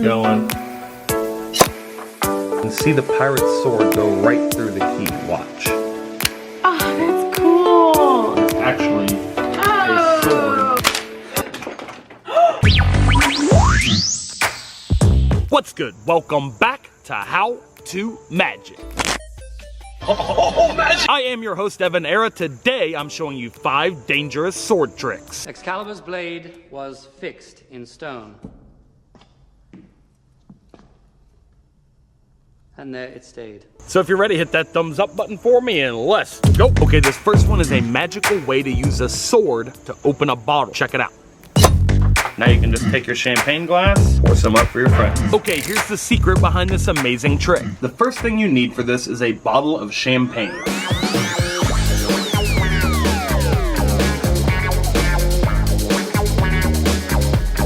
going. You can see the pirate's sword go right through the key. Watch. Oh, that's cool. It's actually a sword. What's good? Welcome back to How to Magic. I am your host, EvanEra. Today, I'm showing you 5 dangerous sword tricks. Excalibur's blade was fixed in stone. And there it stayed. So if you're ready, hit that thumbs up button for me and let's go. Okay, this first one is a magical way to use a sword to open a bottle. Check it out. Now you can just take your champagne glass, pour some up for your friends. Okay, here's the secret behind this amazing trick. The first thing you need for this is a bottle of champagne.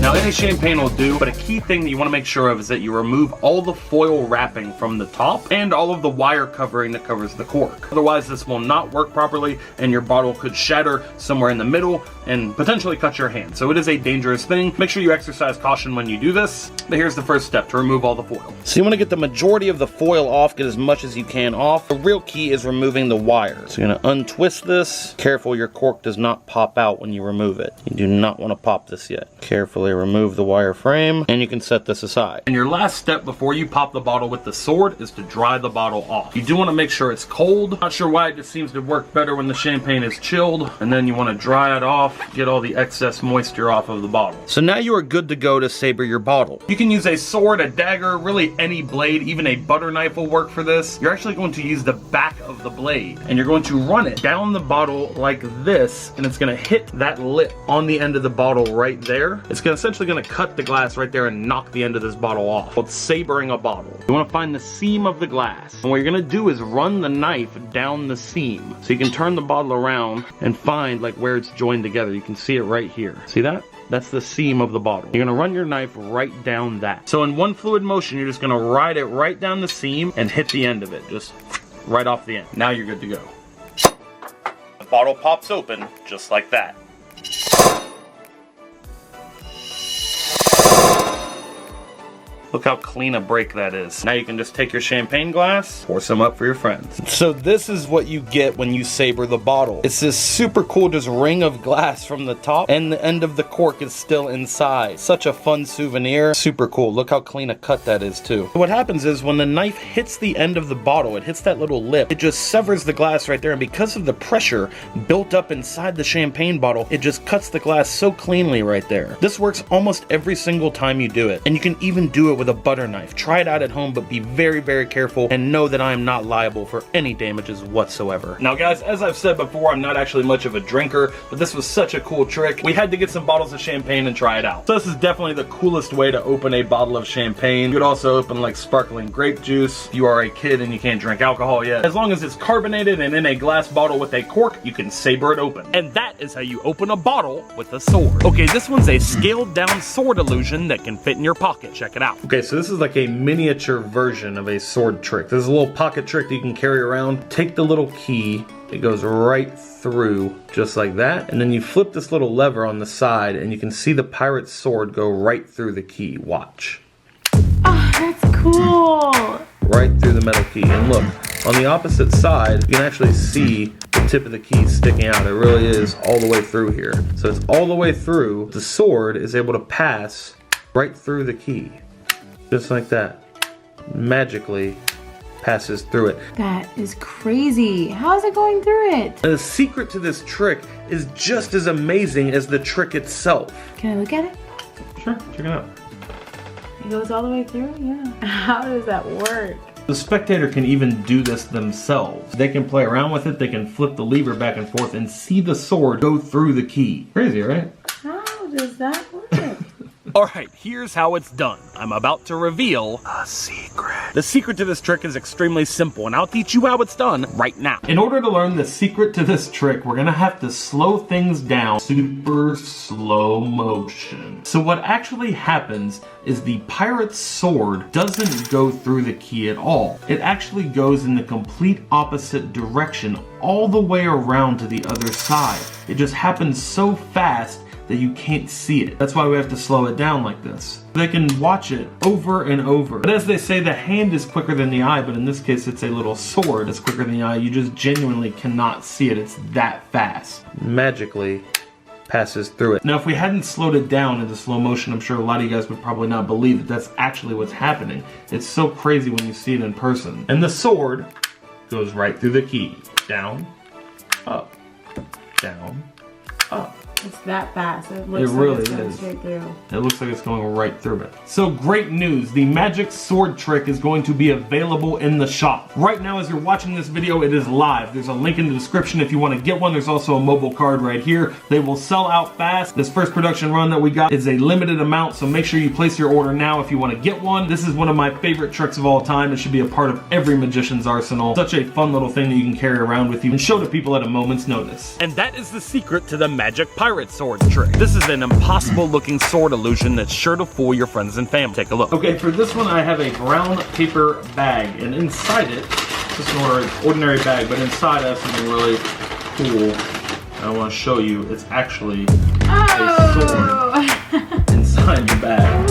Now any champagne will do, but a key thing that you want to make sure of is that you remove all the foil wrapping from the top and all of the wire covering that covers the cork. Otherwise this will not work properly and your bottle could shatter somewhere in the middle and potentially cut your hand. So it is a dangerous thing. Make sure you exercise caution when you do this. But here's the first step to remove all the foil. So you want to get the majority of the foil off, get as much as you can off. The real key is removing the wire. So you're going to untwist this. Careful your cork does not pop out when you remove it. You do not want to pop this yet. Carefully remove the wire frame and you can set this aside. And your last step before you pop the bottle with the sword is to dry the bottle off. You do want to make sure it's cold. Not sure why, it just seems to work better when the champagne is chilled. And then you want to dry it off, get all the excess moisture off of the bottle. So now you are good to go to saber your bottle. You can use a sword, a dagger, really any blade, even a butter knife will work for this. You're actually going to use the back of the blade and you're going to run it down the bottle like this and it's going to hit that lip on the end of the bottle right there. It's essentially going to cut the glass right there and knock the end of this bottle off. It's sabering a bottle. You want to find the seam of the glass. And what you're going to do is run the knife down the seam. So you can turn the bottle around and find like where it's joined together. You can see it right here. See that? That's the seam of the bottle. You're gonna run your knife right down that. So in one fluid motion, you're just gonna ride it right down the seam and hit the end of it. Just right off the end. Now you're good to go. The bottle pops open just like that. Look how clean a break that is. Now you can just take your champagne glass, pour some up for your friends. So this is what you get when you saber the bottle. It's this super cool just ring of glass from the top and the end of the cork is still inside. Such a fun souvenir. Super cool. Look how clean a cut that is too. What happens is when the knife hits the end of the bottle, it hits that little lip, it just severs the glass right there, and because of the pressure built up inside the champagne bottle, it just cuts the glass so cleanly right there. This works almost every single time you do it, and you can even do it with a butter knife. Try it out at home, but be very, very careful and know that I am not liable for any damages whatsoever. Now guys, as I've said before, I'm not actually much of a drinker, but this was such a cool trick. We had to get some bottles of champagne and try it out. So this is definitely the coolest way to open a bottle of champagne. You could also open like sparkling grape juice. If you are a kid and you can't drink alcohol yet. As long as it's carbonated and in a glass bottle with a cork, you can saber it open. And that is how you open a bottle with a sword. Okay, this one's a scaled down sword illusion that can fit in your pocket. Check it out. Okay, so this is like a miniature version of a sword trick. This is a little pocket trick that you can carry around. Take the little key, it goes right through just like that, and then you flip this little lever on the side and you can see the pirate's sword go right through the key. Watch. Oh, that's cool. Right through the metal key. And look, on the opposite side, you can actually see the tip of the key sticking out. It really is all the way through here. So it's all the way through. The sword is able to pass right through the key. Just like that. Magically passes through it. That is crazy. How is it going through it? And the secret to this trick is just as amazing as the trick itself. Can I look at it? Sure, check it out. It goes all the way through? Yeah. How does that work? The spectator can even do this themselves. They can play around with it, they can flip the lever back and forth and see the sword go through the key. Crazy, right? How does that work? Alright, here's how it's done. I'm about to reveal a secret. The secret to this trick is extremely simple, and I'll teach you how it's done right now. In order to learn the secret to this trick, we're gonna have to slow things down. Super slow motion. So what actually happens is the pirate's sword doesn't go through the key at all. It actually goes in the complete opposite direction, all the way around to the other side. It just happens so fast that you can't see it. That's why we have to slow it down like this. They can watch it over and over. But as they say, the hand is quicker than the eye, but in this case it's a little sword. It's quicker than the eye. You just genuinely cannot see it. It's that fast. Magically passes through it. Now, if we hadn't slowed it down into slow motion, I'm sure a lot of you guys would probably not believe that that's actually what's happening. It's so crazy when you see it in person. And the sword goes right through the key. Down, up, down, up. It's that fast. It looks It really like it's going is. straight through. It looks like it's going right through it. So great news, the magic sword trick is going to be available in the shop. Right now as you're watching this video, it is live. There's a link in the description if you want to get one. There's also a mobile card right here. They will sell out fast. This first production run that we got is a limited amount, so make sure you place your order now if you want to get one. This is one of my favorite tricks of all time. It should be a part of every magician's arsenal. Such a fun little thing that you can carry around with you and show to people at a moment's notice. And that is the secret to the magic pirate sword trick. This is an impossible looking sword illusion that's sure to fool your friends and family. Take a look. Okay, for this one I have a brown paper bag, and inside it, just an ordinary bag, but inside I have something really cool I want to show you. It's actually a sword inside the bag.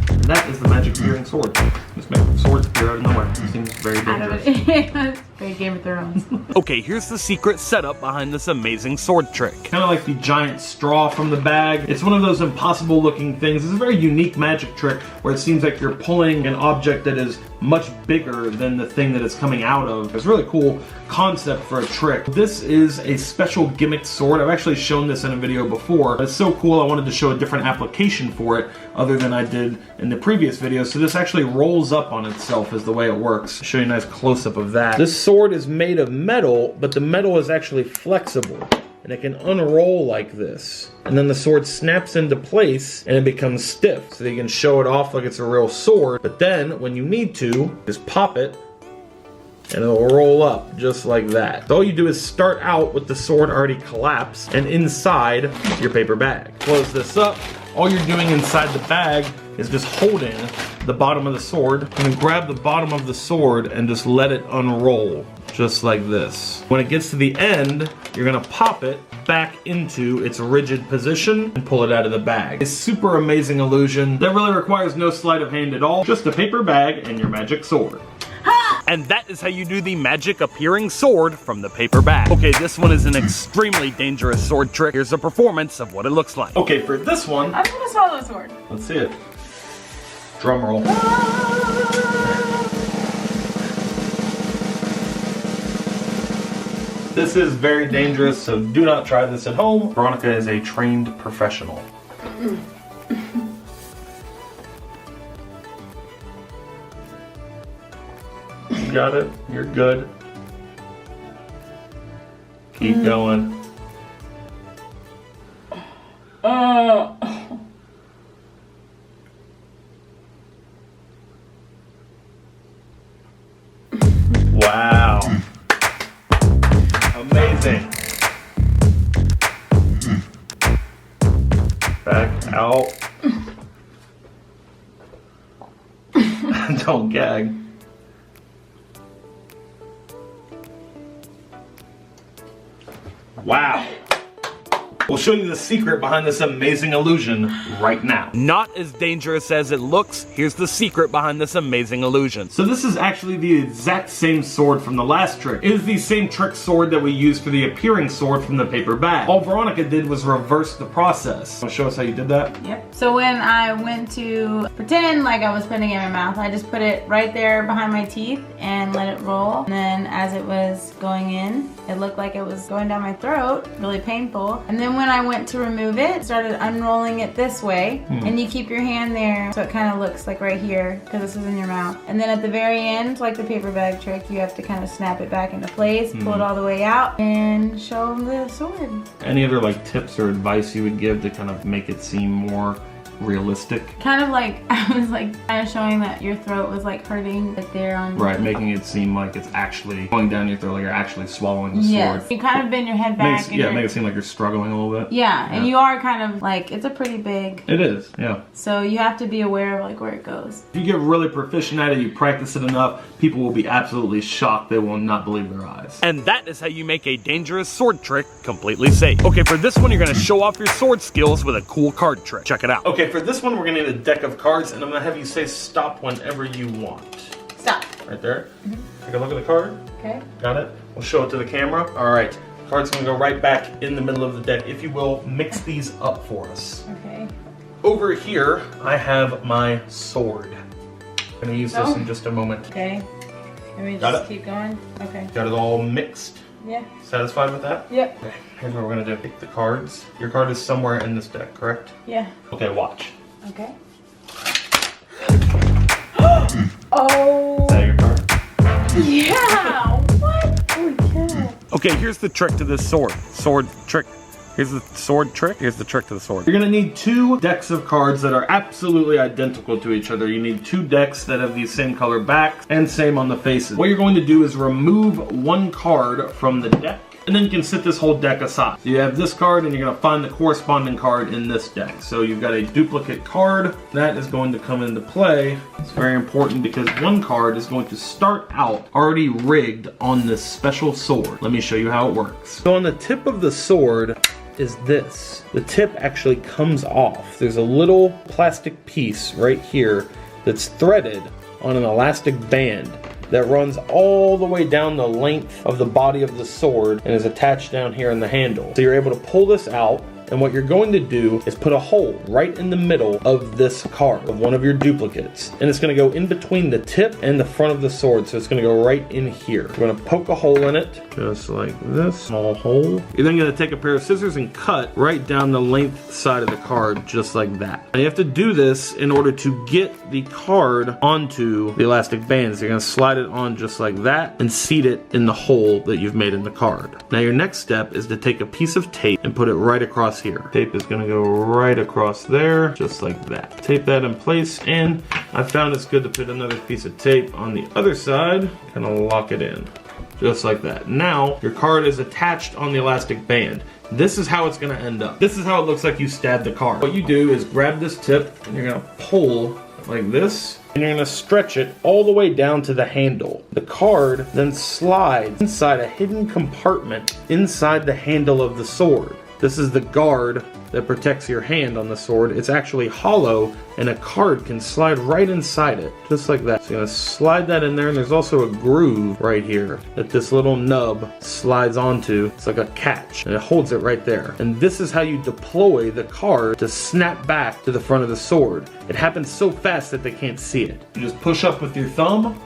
And that is the magic appearing sword. Just make swords appear out of nowhere. It seems very dangerous. Very Game of Thrones. Okay, here's the secret setup behind this amazing sword trick. Kind of like the giant straw from the bag. It's one of those impossible looking things. It's a very unique magic trick where it seems like you're pulling an object that is much bigger than the thing that it's coming out of. It's a really cool concept for a trick. This is a special gimmick sword. I've actually shown this in a video before. It's so cool I wanted to show a different application for it other than I did in the previous video. So this actually rolls up on itself is the way it works. I'll show you a nice close-up of that. This sword is made of metal, but the metal is actually flexible. And it can unroll like this. And then the sword snaps into place and it becomes stiff. So you can show it off like it's a real sword. But then, when you need to, just pop it and it'll roll up just like that. So all you do is start out with the sword already collapsed and inside your paper bag. Close this up. All you're doing inside the bag is just holding the bottom of the sword and then grab the bottom of the sword and just let it unroll just like this. When it gets to the end, you're gonna pop it back into its rigid position and pull it out of the bag. It's a super amazing illusion that really requires no sleight of hand at all. Just a paper bag and your magic sword. And that is how you do the magic appearing sword from the paper bag. Okay, this one is an extremely dangerous sword trick. Here's a performance of what it looks like. Okay, for this one, I'm gonna swallow a sword. let's see it. Drum roll. This is very dangerous, so do not try this at home. Veronica is a trained professional. You got it. You're good. Keep going. Wow. Amazing. Back out. Don't gag. Wow. We'll show you the secret behind this amazing illusion right now. Not as dangerous as it looks. Here's the secret behind this amazing illusion. So this is actually the exact same sword from the last trick. It is the same trick sword that we used for the appearing sword from the paper bag. All Veronica did was reverse the process. Want to show us how you did that? Yep. So when I went to pretend like I was putting it in my mouth, I just put it right there behind my teeth and let it roll. And then as it was going in, it looked like it was going down my throat, really painful. And then when I went to remove it, started unrolling it this way, and you keep your hand there so it kind of looks like right here because this is in your mouth. And then at the very end, like the paper bag trick, you have to kind of snap it back into place, pull it all the way out, and show them the sword. Any other like tips or advice you would give to kind of make it seem more realistic. Kind of like, I was like kind of showing that your throat was like hurting right there on. Right, making it seem like it's actually going down your throat, like you're actually swallowing the yes. sword. You kind of bend your head back. Make it seem like you're struggling a little bit. Yeah, and you are kind of like, it's a pretty big. It is, yeah. So you have to be aware of like where it goes. If you get really proficient at it, you practice it enough, people will be absolutely shocked. They will not believe their eyes. And that is how you make a dangerous sword trick completely safe. Okay, for this one, you're gonna show off your sword skills with a cool card trick. Check it out. Okay, for this one, we're gonna need a deck of cards, and I'm gonna have you say stop whenever you want. Stop. Right there. Take a look at the card. Okay. Got it? We'll show it to the camera. All right, card's gonna go right back in the middle of the deck. If you will, mix these up for us. Okay. Over here, I have my sword. I'm gonna use this in just a moment. Okay. Let me Got just it? keep going. Okay. Got it all mixed. Yeah. Satisfied with that? Yep. Okay, here's what we're gonna do. Take the cards. Your card is somewhere in this deck, correct? Yeah. Okay, watch. Okay. Oh. Is that your card? Yeah. What? Holy cow. Okay, here's the trick to this sword. Sword trick. Here's the sword trick. Here's the trick to the sword. You're gonna need 2 decks of cards that are absolutely identical to each other. You need 2 decks that have these same color backs and same on the faces. What you're going to do is remove 1 card from the deck, and then you can set this whole deck aside. So you have this card, and you're gonna find the corresponding card in this deck. So you've got a duplicate card that is going to come into play. It's very important because 1 card is going to start out already rigged on this special sword. Let me show you how it works. So on the tip of the sword is this. The tip actually comes off. There's a little plastic piece right here that's threaded on an elastic band that runs all the way down the length of the body of the sword and is attached down here in the handle. So you're able to pull this out, and what you're going to do is put a hole right in the middle of this card, of one of your duplicates. And it's gonna go in between the tip and the front of the sword, so it's gonna go right in here. We're gonna poke a hole in it, just like this, small hole. You're then gonna take a pair of scissors and cut right down the length side of the card, just like that. Now you have to do this in order to get the card onto the elastic bands. You're gonna slide it on just like that and seat it in the hole that you've made in the card. Now your next step is to take a piece of tape and put it right across here. Tape is gonna go right across there, just like that. Tape that in place, and I found it's good to put another piece of tape on the other side, kind of lock it in, just like that. Now, your card is attached on the elastic band. This is how it's gonna end up. This is how it looks like you stabbed the card. What you do is grab this tip, and you're gonna pull like this, and you're gonna stretch it all the way down to the handle. The card then slides inside a hidden compartment inside the handle of the sword. This is the guard that protects your hand on the sword. It's actually hollow, and a card can slide right inside it, just like that. So you're gonna slide that in there, and there's also a groove right here that this little nub slides onto. It's like a catch, and it holds it right there. And this is how you deploy the card to snap back to the front of the sword. It happens so fast that they can't see it. You just push up with your thumb,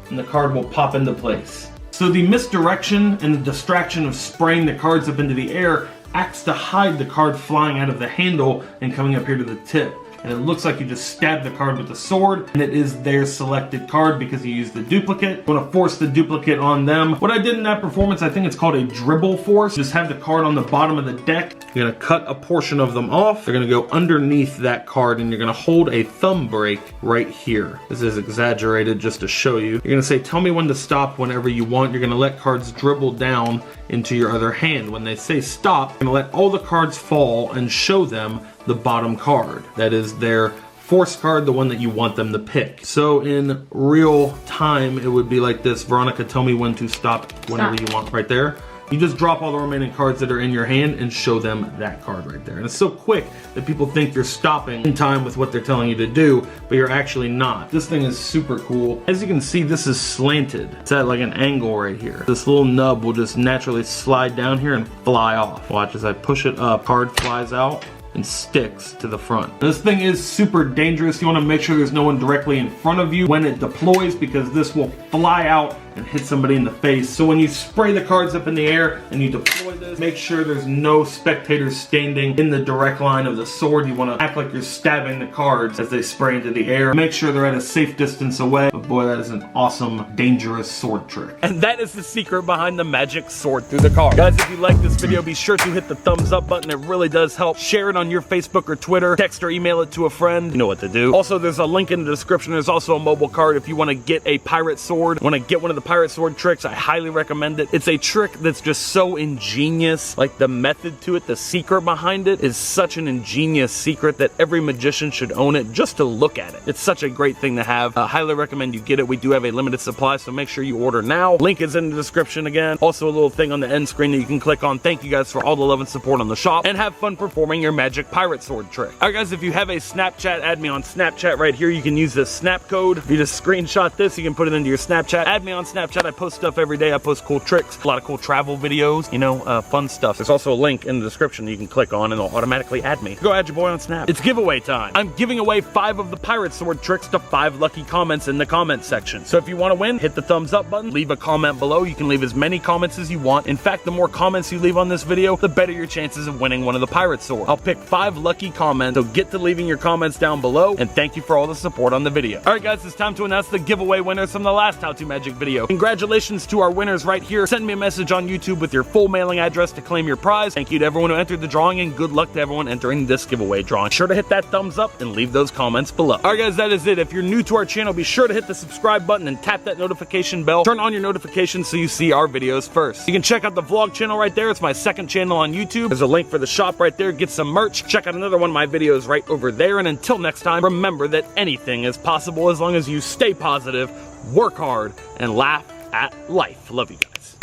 and the card will pop into place. So the misdirection and the distraction of spraying the cards up into the air acts to hide the card flying out of the handle and coming up here to the tip. And it looks like you just stabbed the card with the sword, and it is their selected card because you used the duplicate. You want to force the duplicate on them. What I did in that performance, I think it's called a dribble force. Just have the card on the bottom of the deck. You're gonna cut a portion of them off. They're gonna go underneath that card, and you're gonna hold a thumb break right here. This is exaggerated just to show you. You're gonna say, tell me when to stop whenever you want. You're gonna let cards dribble down into your other hand. When they say stop, you're gonna let all the cards fall and show them the bottom card. That is their force card, the one that you want them to pick. So in real time, it would be like this. Veronica, tell me when to stop whenever you want, right there. You just drop all the remaining cards that are in your hand and show them that card right there. And it's so quick that people think you're stopping in time with what they're telling you to do, but you're actually not. This thing is super cool. As you can see, this is slanted. It's at like an angle right here. This little nub will just naturally slide down here and fly off. Watch as I push it up, card flies out and sticks to the front. This thing is super dangerous. You want to make sure there's no one directly in front of you when it deploys, because this will fly out and hit somebody in the face. So when you spray the cards up in the air and you deploy this, make sure there's no spectators standing in the direct line of the sword. You want to act like you're stabbing the cards as they spray into the air. Make sure they're at a safe distance away. But boy, that is an awesome, dangerous sword trick. And that is the secret behind the magic sword through the card. Guys, if you like this video, be sure to hit the thumbs up button. It really does help. Share it on your Facebook or Twitter. Text or email it to a friend. You know what to do. Also, there's a link in the description. There's also a mobile card if you want to get a pirate sword. Want to get one of the pirate sword tricks, I highly recommend it. It's a trick that's just so ingenious. Like the method to it, the secret behind it is such an ingenious secret that every magician should own it just to look at it. It's such a great thing to have. I highly recommend you get it. We do have a limited supply, so make sure you order now. Link is in the description again. Also a little thing on the end screen that you can click on. Thank you guys for all the love and support on the shop, and have fun performing your magic pirate sword trick. Alright guys, if you have a Snapchat, add me on Snapchat right here. You can use this snap code. If you just screenshot this, you can put it into your Snapchat. Add me on Snapchat. I post stuff every day. I post cool tricks, a lot of cool travel videos, you know, fun stuff. There's also a link in the description that you can click on and it'll automatically add me. Go add your boy on Snap. It's giveaway time. I'm giving away 5 of the pirate sword tricks to 5 lucky comments in the comment section. So if you want to win, hit the thumbs up button, leave a comment below. You can leave as many comments as you want. In fact, the more comments you leave on this video, the better your chances of winning one of the pirate swords. I'll pick 5 lucky comments, so get to leaving your comments down below, and thank you for all the support on the video. Alright guys, it's time to announce the giveaway winners from the last How To Magic video. Congratulations to our winners right here. Send me a message on YouTube with your full mailing address to claim your prize. Thank you to everyone who entered the drawing, and good luck to everyone entering this giveaway drawing. Be sure to hit that thumbs up and leave those comments below. Alright guys, that is it. If you're new to our channel, be sure to hit the subscribe button and tap that notification bell. Turn on your notifications so you see our videos first. You can check out the vlog channel right there. It's my second channel on YouTube. There's a link for the shop right there. Get some merch. Check out another one of my videos right over there. And until next time, remember that anything is possible as long as you stay positive, work hard, and laugh at life. Love you guys.